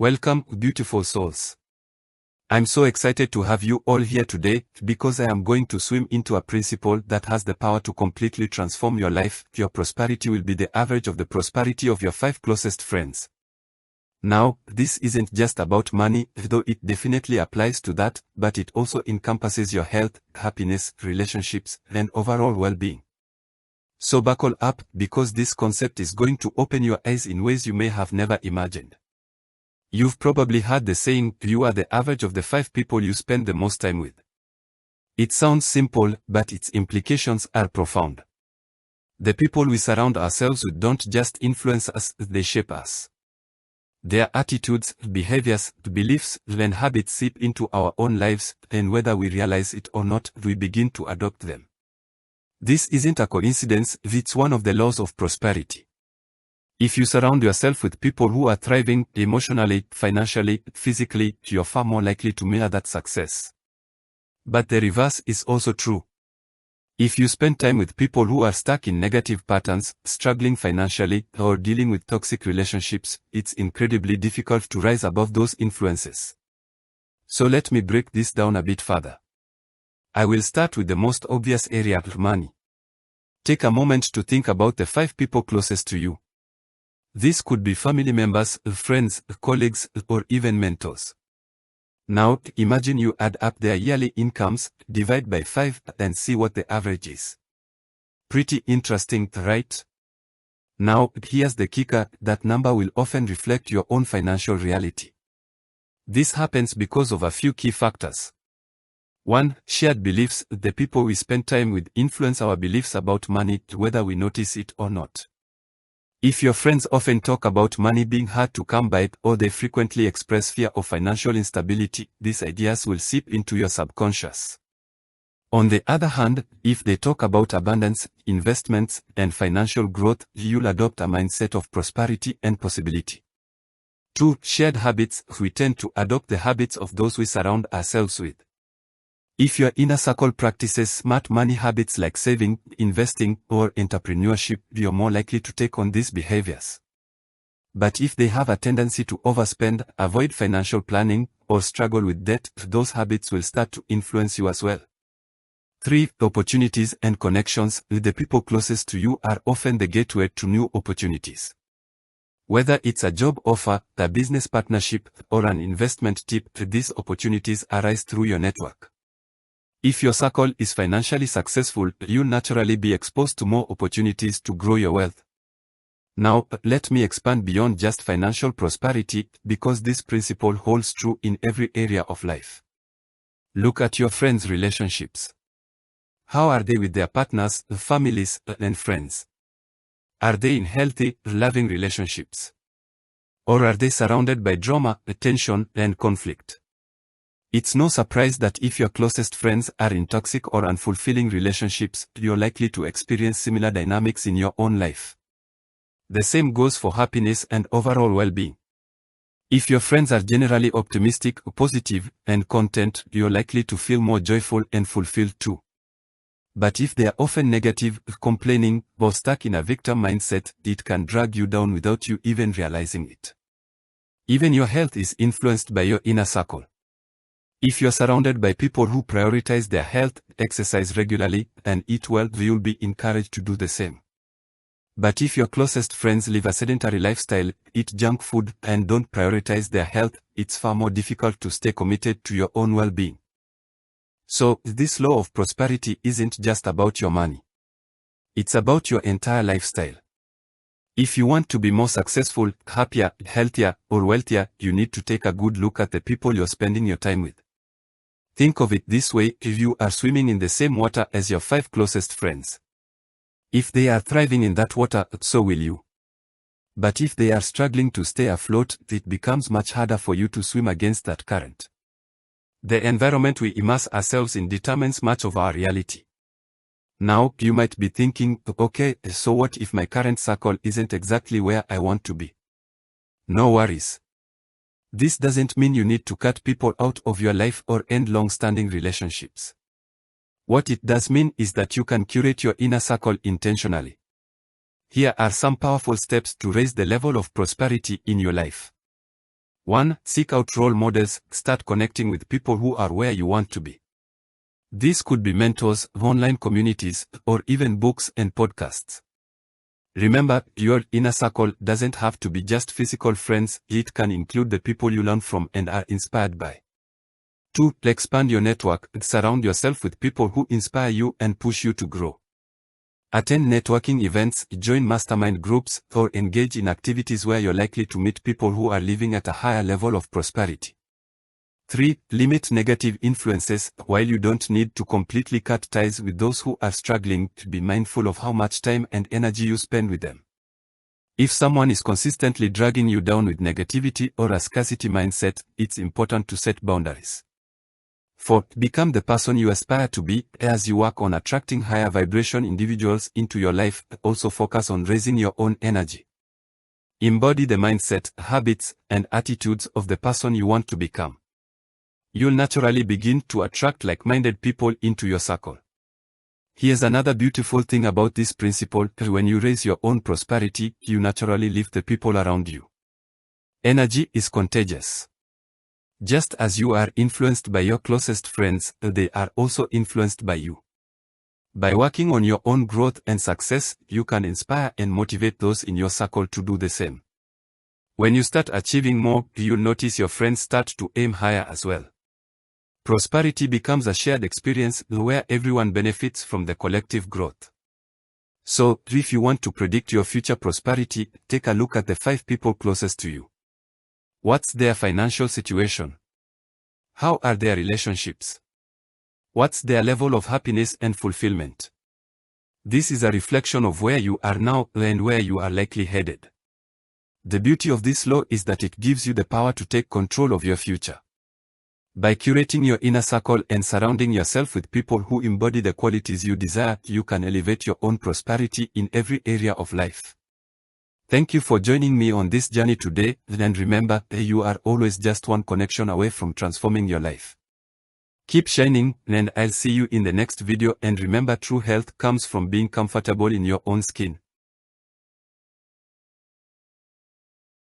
Welcome, beautiful souls. I'm so excited to have you all here today because I am going to swim into a principle that has the power to completely transform your life. Your prosperity will be the average of the prosperity of your 5 closest friends. Now, this isn't just about money, though it definitely applies to that, but it also encompasses your health, happiness, relationships, and overall well-being. So buckle up, because this concept is going to open your eyes in ways you may have never imagined. You've probably heard the saying, you are the average of the 5 people you spend the most time with. It sounds simple, but its implications are profound. The people we surround ourselves with don't just influence us, they shape us. Their attitudes, behaviors, beliefs, and habits seep into our own lives, and whether we realize it or not, we begin to adopt them. This isn't a coincidence, it's one of the laws of prosperity. If you surround yourself with people who are thriving emotionally, financially, physically, you're far more likely to mirror that success. But the reverse is also true. If you spend time with people who are stuck in negative patterns, struggling financially, or dealing with toxic relationships, it's incredibly difficult to rise above those influences. So let me break this down a bit further. I will start with the most obvious area, money. Take a moment to think about the 5 people closest to you. This could be family members, friends, colleagues, or even mentors. Now, imagine you add up their yearly incomes, divide by 5, and see what the average is. Pretty interesting, right? Now, here's the kicker, that number will often reflect your own financial reality. This happens because of a few key factors. 1. Shared beliefs. The people we spend time with influence our beliefs about money, whether we notice it or not. If your friends often talk about money being hard to come by, or they frequently express fear of financial instability, these ideas will seep into your subconscious. On the other hand, if they talk about abundance, investments, and financial growth, you'll adopt a mindset of prosperity and possibility. 2. Shared habits. We tend to adopt the habits of those we surround ourselves with. If your inner circle practices smart money habits like saving, investing, or entrepreneurship, you're more likely to take on these behaviors. But if they have a tendency to overspend, avoid financial planning, or struggle with debt, those habits will start to influence you as well. 3. Opportunities and connections. The people closest to you are often the gateway to new opportunities. Whether it's a job offer, a business partnership, or an investment tip, these opportunities arise through your network. If your circle is financially successful, you'll naturally be exposed to more opportunities to grow your wealth. Now, let me expand beyond just financial prosperity, because this principle holds true in every area of life. Look at your friends' relationships. How are they with their partners, families, and friends? Are they in healthy, loving relationships? Or are they surrounded by drama, tension, and conflict? It's no surprise that if your closest friends are in toxic or unfulfilling relationships, you're likely to experience similar dynamics in your own life. The same goes for happiness and overall well-being. If your friends are generally optimistic, positive, and content, you're likely to feel more joyful and fulfilled too. But if they are often negative, complaining, or stuck in a victim mindset, it can drag you down without you even realizing it. Even your health is influenced by your inner circle. If you're surrounded by people who prioritize their health, exercise regularly, and eat well, you'll be encouraged to do the same. But if your closest friends live a sedentary lifestyle, eat junk food, and don't prioritize their health, it's far more difficult to stay committed to your own well-being. So, this law of prosperity isn't just about your money. It's about your entire lifestyle. If you want to be more successful, happier, healthier, or wealthier, you need to take a good look at the people you're spending your time with. Think of it this way, if you are swimming in the same water as your 5 closest friends. If they are thriving in that water, so will you. But if they are struggling to stay afloat, it becomes much harder for you to swim against that current. The environment we immerse ourselves in determines much of our reality. Now, you might be thinking, okay, so what if my current circle isn't exactly where I want to be? No worries. This doesn't mean you need to cut people out of your life or end long-standing relationships. What it does mean is that you can curate your inner circle intentionally. Here are some powerful steps to raise the level of prosperity in your life. 1. Seek out role models. Start connecting with people who are where you want to be. This could be mentors, online communities, or even books and podcasts. Remember, your inner circle doesn't have to be just physical friends, it can include the people you learn from and are inspired by. 2. Expand your network. Surround yourself with people who inspire you and push you to grow. Attend networking events, join mastermind groups, or engage in activities where you're likely to meet people who are living at a higher level of prosperity. 3. Limit negative influences. While you don't need to completely cut ties with those who are struggling, be mindful of how much time and energy you spend with them. If someone is consistently dragging you down with negativity or a scarcity mindset, it's important to set boundaries. 4. Become the person you aspire to be. As you work on attracting higher vibration individuals into your life, also focus on raising your own energy. Embody the mindset, habits, and attitudes of the person you want to become. You'll naturally begin to attract like-minded people into your circle. Here's another beautiful thing about this principle: when you raise your own prosperity, you naturally lift the people around you. Energy is contagious. Just as you are influenced by your closest friends, they are also influenced by you. By working on your own growth and success, you can inspire and motivate those in your circle to do the same. When you start achieving more, you'll notice your friends start to aim higher as well. Prosperity becomes a shared experience where everyone benefits from the collective growth. So, if you want to predict your future prosperity, take a look at the 5 people closest to you. What's their financial situation? How are their relationships? What's their level of happiness and fulfillment? This is a reflection of where you are now and where you are likely headed. The beauty of this law is that it gives you the power to take control of your future. By curating your inner circle and surrounding yourself with people who embody the qualities you desire, you can elevate your own prosperity in every area of life. Thank you for joining me on this journey today, and remember, you are always just one connection away from transforming your life. Keep shining, and I'll see you in the next video. And remember, true health comes from being comfortable in your own skin.